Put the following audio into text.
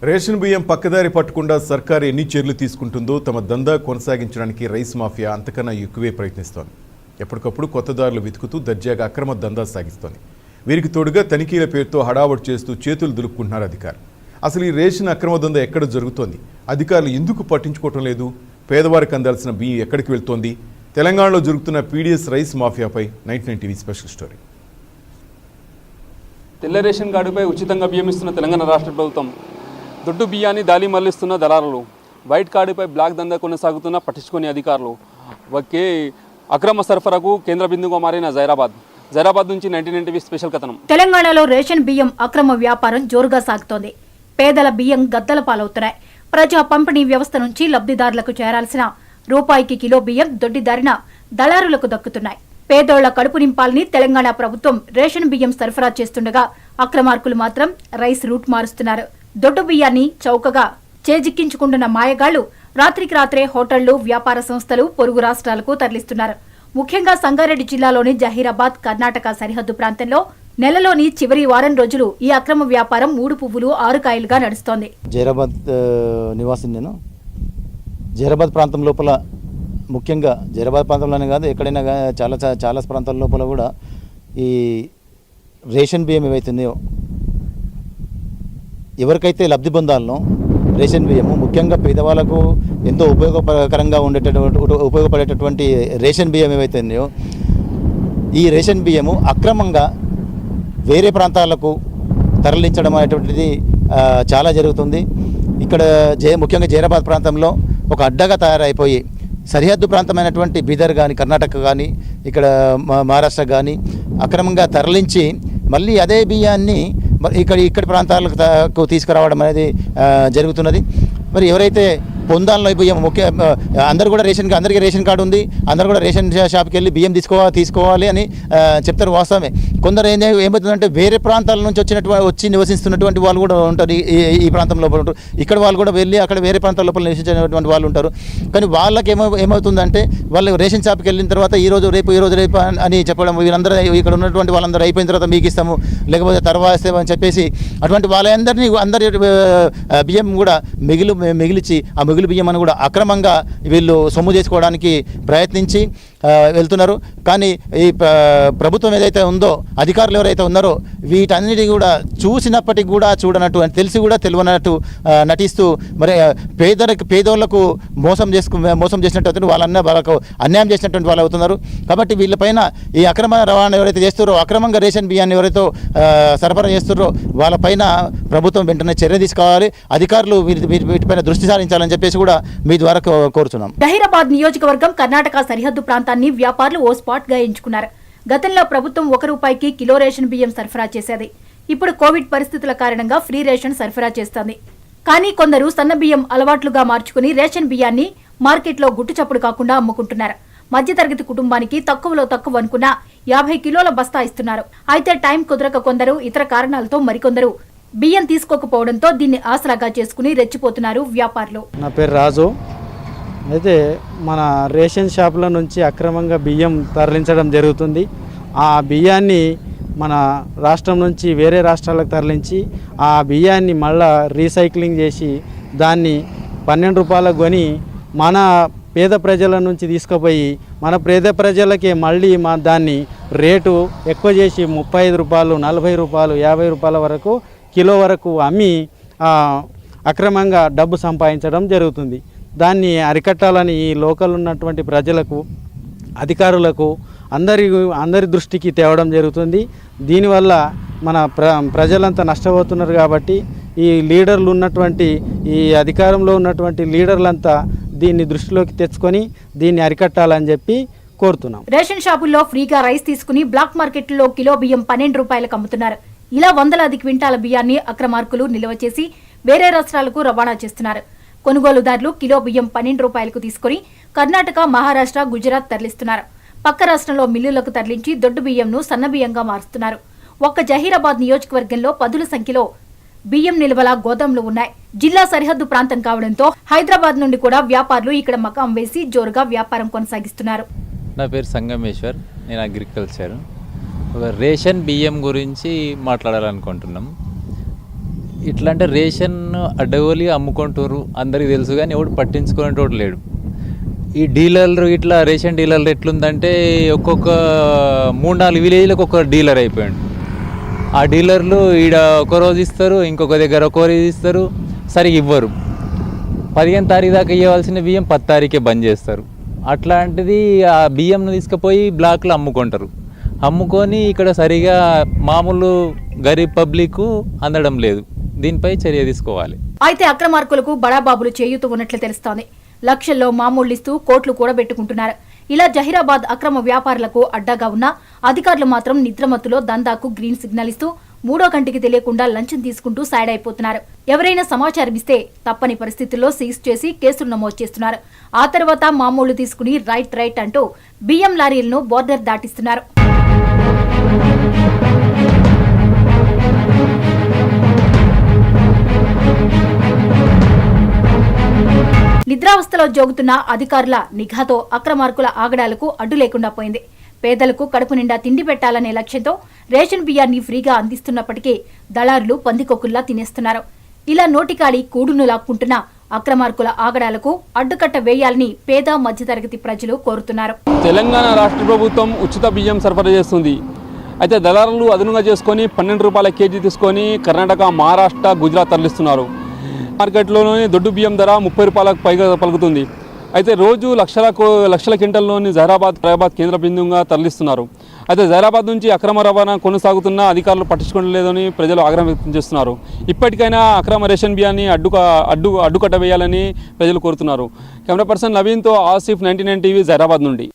Ration బియ్యం పక్కదారి పట్టకుండా సర్కారు ఎన్ని చర్యలు తీసుకుంటుందో తమ దందా కొనసాగించడానికి రైస్ మాఫియా అంతకన్నా ఎక్కువే ప్రయత్నిస్తోంది. ఎప్పటికప్పుడు కొత్త దారులు వెతుకుతూ దర్జాగా అక్రమ దందా సాగిస్తోంది. వీరికి తోడుగా తనిఖీల పేరుతో హడావుడి చేస్తూ చేతులు దులుపుకుంటున్నారు అధికారులు. అసలు ఈ రేషన్ అక్రమ దందా ఎక్కడ జరుగుతోంది? అధికారులు ఎందుకు పట్టించుకోవటం లేదు? పేదవారికి అందాల్సిన బియ్యం ఎక్కడికి వెళ్తోంది? తెలంగాణలో జరుగుతున్న పీడీఎస్ రైస్ మాఫియాపై 99 టీవీ స్పెషల్ స్టోరీ. తెల్ల రేషన్ కార్డుపై ఉచితంగా బియ్యం ఇస్తున్న తెలంగాణ రాష్ట్ర ప్రభుత్వం, దొడ్డు బియ్యాన్ని దాలి మళ్లిస్తున్న దళారులు, వైట్ కార్డుపై బ్లాక్ దందా కొనసాగుతున్న పట్టించుకునే అధికారులు, ఒకే అక్రమ సరఫరాకు కేంద్ర బిందువుగా మారిన జైరాబాద్ నుంచి 99 టీవీ స్పెషల్ కథనం. తెలంగాణలో రేషన్ బియ్యం అక్రమ వ్యాపారం జోరుగా సాగుతోంది. పేదల బియ్యం గద్దల పాలవుతున్నాయి. ప్రజా పంపిణీ వ్యవస్థ నుంచి లబ్ధిదారులకు చేరాల్సిన రూపాయికి కిలో బియ్యం దొడ్డిదారిన దళారులకు దక్కుతున్నాయి. పేదోళ్ల కడుపు నింపాలని తెలంగాణ ప్రభుత్వం రేషన్ బియ్యం సరఫరా చేస్తుండగా అక్రమార్కులు మాత్రం రైస్ రూట్ మారుస్తున్నారు. దొడ్డు బియ్యాన్ని చౌకగా చేజిక్కించుకుంటున్న మాయగాళ్లు రాత్రికి రాత్రే హోటళ్లు, వ్యాపార సంస్థలు పొరుగు రాష్ట్రాలకు తరలిస్తున్నారు. ముఖ్యంగా సంగారెడ్డి జిల్లాలోని జహీరాబాద్ కర్ణాటక సరిహద్దు ప్రాంతంలో నెలలోని చివరి వారం రోజులు ఈ అక్రమ వ్యాపారం 3 పువ్వులు 6 కాయలుగా నడుస్తోంది. జహీరాబాద్ నివాసిని నేను. జహీరాబాద్ ప్రాంతం లోపల, ముఖ్యంగా జహీరాబాద్ ప్రాంతంలోనే కాదు, ఎక్కడైనా చాలా ప్రాంతాల లోపల కూడా ఈ రేషన్ బియ్యం ఏవైతున్నాయో, ఎవరికైతే లబ్ధి పొందాలనో రేషన్ బియ్యము, ముఖ్యంగా పేదవాళ్ళకు ఎంతో ఉపయోగకరంగా ఉపయోగపడేటటువంటి రేషన్ బియ్యం ఏవైతే ఉన్నాయో, ఈ రేషన్ బియ్యము అక్రమంగా వేరే ప్రాంతాలకు తరలించడం అనేటువంటిది చాలా జరుగుతుంది. ఇక్కడ ముఖ్యంగా జహీరాబాద్ ప్రాంతంలో ఒక అడ్డగా తయారైపోయి సరిహద్దు ప్రాంతమైనటువంటి బీదర్ కానీ, కర్ణాటక కానీ, ఇక్కడ మహారాష్ట్ర కానీ అక్రమంగా తరలించి మళ్ళీ అదే బియ్యాన్ని ఇక్కడి ప్రాంతాలకు తీసుకురావడం అనేది జరుగుతున్నది. మరి ఎవరైతే పొందాలలో బియ్యం అందరూ కూడా అందరికీ రేషన్ కార్డు ఉంది, అందరూ కూడా రేషన్ షాప్కి వెళ్ళి బియ్యం తీసుకోవాలి అని చెప్తారు. వాస్తవమే. కొందరు ఏమవుతుందంటే వేరే ప్రాంతాల నుంచి వచ్చి నివసిస్తున్నటువంటి వాళ్ళు కూడా ఉంటారు. ఈ ప్రాంతం లోపల ఉంటారు. ఇక్కడ వాళ్ళు కూడా వెళ్ళి అక్కడ వేరే ప్రాంతాల లోపల నివసించినటువంటి వాళ్ళు ఉంటారు. కానీ వాళ్ళకి ఏమవుతుందంటే వాళ్ళు రేషన్ షాప్కి వెళ్ళిన తర్వాత ఈ రోజు రేపు అని చెప్పడం, వీళ్ళందరూ ఇక్కడ ఉన్నటువంటి వాళ్ళందరూ అయిపోయిన తర్వాత మీకు ఇస్తాము, లేకపోతే తర్వాత ఇస్తామని చెప్పేసి అటువంటి వాళ్ళందరినీ అందరి బియ్యం కూడా మిగిలిచి ఆ మిగులు బియ్యం అని కూడా అక్రమంగా వీళ్ళు సొమ్ము చేసుకోవడానికి ప్రయత్నించి వెళ్తున్నారు. కానీ ఈ ప్రభుత్వం ఏదైతే ఉందో, అధికారులు ఎవరైతే ఉన్నారో, వీటన్నిటి కూడా చూసినప్పటికి కూడా చూడనట్టు, తెలిసి కూడా తెలియనట్టు నటిస్తూ మరి పేదోళ్లకు మోసం చేసినట్టు వాళ్ళకు అన్యాయం చేసినటువంటి వాళ్ళు అవుతున్నారు. కాబట్టి వీళ్ళపైన ఈ అక్రమ రవాణా ఎవరైతే చేస్తారో, అక్రమంగా రేషన్ బియ్యాన్ని ఎవరైతే సరఫరా చేస్తారో వాళ్ళపైన ప్రభుత్వం వెంటనే చర్య తీసుకోవాలి. అధికారులు వీటిపైన దృష్టి సారించాలని చెప్పేసి కూడా మీ ద్వారా కోరుతున్నాం. జహీరాబాద్ నియోజకవర్గం కర్ణాటక సరిహద్దు ప్రాంతాన్ని వ్యాపారులు ఓ స్పాట్ గా ఎంచుకున్నారు. గతంలో ప్రభుత్వం ₹1 కిలో రేషన్ బియ్యం సరఫరా చేసేది. ఇప్పుడు కోవిడ్ పరిస్థితుల కారణంగా ఫ్రీ రేషన్ సరఫరా చేస్తోంది. కానీ కొందరు సన్న బియ్యం అలవాట్లుగా మార్చుకుని రేషన్ బియ్యాన్ని మార్కెట్లో గుట్టుచప్పుడు కాకుండా అమ్ముకుంటున్నారు. మధ్యతరగతి కుటుంబానికి తక్కువలో తక్కువ అనుకున్న 50 కిలోల బస్తా ఇస్తున్నారు. అయితే టైం కుదరక కొందరు, ఇతర కారణాలతో మరికొందరు బియ్యం తీసుకోకపోవడంతో దీన్ని ఆసరాగా చేసుకుని రెచ్చిపోతున్నారు వ్యాపారులు. నా పేరు రాజు. అయితే మన రేషన్ షాపుల నుంచి అక్రమంగా బియ్యం తరలించడం జరుగుతుంది. ఆ బియ్యాన్ని మన రాష్ట్రం నుంచి వేరే రాష్ట్రాలకు తరలించి ఆ బియ్యాన్ని మళ్ళా రీసైక్లింగ్ చేసి దాన్ని ₹12 కొని మన పేద ప్రజల నుంచి తీసుకుపోయి మన పేద ప్రజలకే మళ్ళీ దాన్ని రేటు ఎక్కువ చేసి ₹35, ₹40, ₹50 వరకు కిలో వరకు అమ్మి అక్రమంగా డబ్బు సంపాదించడం జరుగుతుంది. దాన్ని అరికట్టాలని ఈ లోకల్ ఉన్నటువంటి ప్రజలకు, అధికారులకు అందరి దృష్టికి తేవడం జరుగుతుంది. దీనివల్ల మన ప్రజలంతా నష్టపోతున్నారు. కాబట్టి ఈ లీడర్లు ఉన్నటువంటి, ఈ అధికారంలో ఉన్నటువంటి లీడర్లంతా దీన్ని దృష్టిలోకి తెచ్చుకొని దీన్ని అరికట్టాలని చెప్పి కోరుతున్నాం. రేషన్ షాపుల్లో ఫ్రీగా రైస్ తీసుకుని బ్లాక్ మార్కెట్లో కిలో బియ్యం ₹12 అమ్ముతున్నారు. ఇలా వందలాది క్వింటాల బియ్యాన్ని అక్రమార్కులు నిల్వ చేసి వేరే రాష్ట్రాలకు రవాణా చేస్తున్నారు. కొనుగోలుదారులు కిలో బియ్యం ₹12 తీసుకుని కర్ణాటక, మహారాష్ట్ర, గుజరాత్ తరలిస్తున్నారు. పక్క రాష్ట్రంలో మిల్లులకు తరలించి దొడ్డు బియ్యంను సన్న బియ్యంగా మారుస్తున్నారు. ఒక్క జహీరాబాద్ నియోజకవర్గంలో 10ల సంఖ్యలో బియ్యం నిల్వల గోదాంలు ఉన్నాయి. జిల్లా సరిహద్దు ప్రాంతం కావడంతో హైదరాబాద్ నుండి కూడా వ్యాపారులు ఇక్కడ మకాం వేసి జోరుగా వ్యాపారం కొనసాగిస్తున్నారు. నా పేరు సంగమేశ్వర్, నేను అగ్రికల్చర్. రేషన్ బియ్యం గురించి మాట్లాడాలనుకుంటున్నాం. ఇట్లా అంటే రేషన్ అడ్డగోలుగా అమ్ముకుంటారు అందరికీ తెలుసు, కానీ ఎవడు పట్టించుకునేటోడు లేడు. ఈ డీలర్లు ఇట్లా రేషన్ డీలర్లు ఎట్లుందంటే ఒక్కొక్క 3-4 విలేజ్లకు ఒక డీలర్ అయిపోయాడు. ఆ డీలర్లు ఈడ ఒక రోజు ఇస్తారు, ఇంకొక దగ్గర ఒక రోజు ఇస్తారు, సరిగ్గా ఇవ్వరు. 15 తారీఖు దాకా ఇవ్వాల్సిన బియ్యం 10 తారీఖే బంద్ చేస్తారు. అట్లాంటిది ఆ బియ్యంను తీసుకుపోయి బ్లాక్లో అమ్ముకుంటారు. అమ్ముకొని ఇక్కడ సరిగా మామూలు గరీబ్ పబ్లిక్ అందడం లేదు. దీనిపై చర్య తీసుకోవాలి. అయితే అక్రమార్కులకు బడాబాబులు చేయూతూ ఉన్నట్లు తెలుస్తోంది. లక్షల్లో మామూళ్లు ఇస్తూ కోట్లు కూడబెట్టుకుంటున్నారు. ఇలా జహీరాబాద్ అక్రమ వ్యాపారులకు అడ్డాగా ఉన్న అధికారులు మాత్రం నిద్రమత్తులో దందాకు గ్రీన్ సిగ్నల్ ఇస్తూ మూడో కంటికి తెలియకుండా లంచం తీసుకుంటూ సైడ్ అయిపోతున్నారు. ఎవరైనా సమాచారం ఇస్తే తప్పని పరిస్థితుల్లో సీజ్ చేసి కేసులు నమోదు చేస్తున్నారు. ఆ తర్వాత మామూళ్లు తీసుకుని రైట్ అంటూ బియ్యం లారీలను బోర్డర్ దాటిస్తున్నారు. నిద్రావస్థలో జోగుతున్న అధికారుల నిఘాతో అక్రమార్కుల ఆగడాలకు అడ్డు లేకుండా పోయింది. పేదలకు కడుపు నిండా తిండి పెట్టాలనే లక్ష్యంతో రేషన్ బియ్యాన్ని ఫ్రీగా అందిస్తున్నప్పటికీ దళారులు పందికొక్కుల్లా తినేస్తున్నారు. ఇలా నోటికాడి కూడును లాక్కుంటున్న అక్రమార్కుల ఆగడాలకు అడ్డుకట్ట వేయాలని పేద మధ్యతరగతి ప్రజలు కోరుతున్నారు. తెలంగాణ రాష్ట్ర ప్రభుత్వం ఉచిత బియ్యం సరఫరా చేస్తుంది. అయితే దళారులు అదనంగా చేసుకొని 12 రూపాయల కేజీ తీసుకొని కర్ణాటక, మహారాష్ట్ర, గుజరాత్ తరలిస్తున్నారు. మార్కెట్లోని దొడ్డు బియ్యం ధర 30 రూపాయలకు పైగా పలుకుతుంది. అయితే రోజు లక్షల క్వింటల్లోని జహీరాబాద్ కేంద్ర బిందువుగా తరలిస్తున్నారు. అయితే జహీరాబాద్ నుంచి అక్రమ రవాణా కొనసాగుతున్న అధికారులు పట్టించుకోలేదని ప్రజలు ఆగ్రహం వ్యక్తం చేస్తున్నారు. ఇప్పటికైనా అక్రమ రేషన్ బియ్యాన్ని అడ్డుకట్ట వేయాలని ప్రజలు కోరుతున్నారు. కెమెరా పర్సన్ నవీన్తో ఆసిఫ్, 99 టీవీ, జహీరాబాద్ నుండి.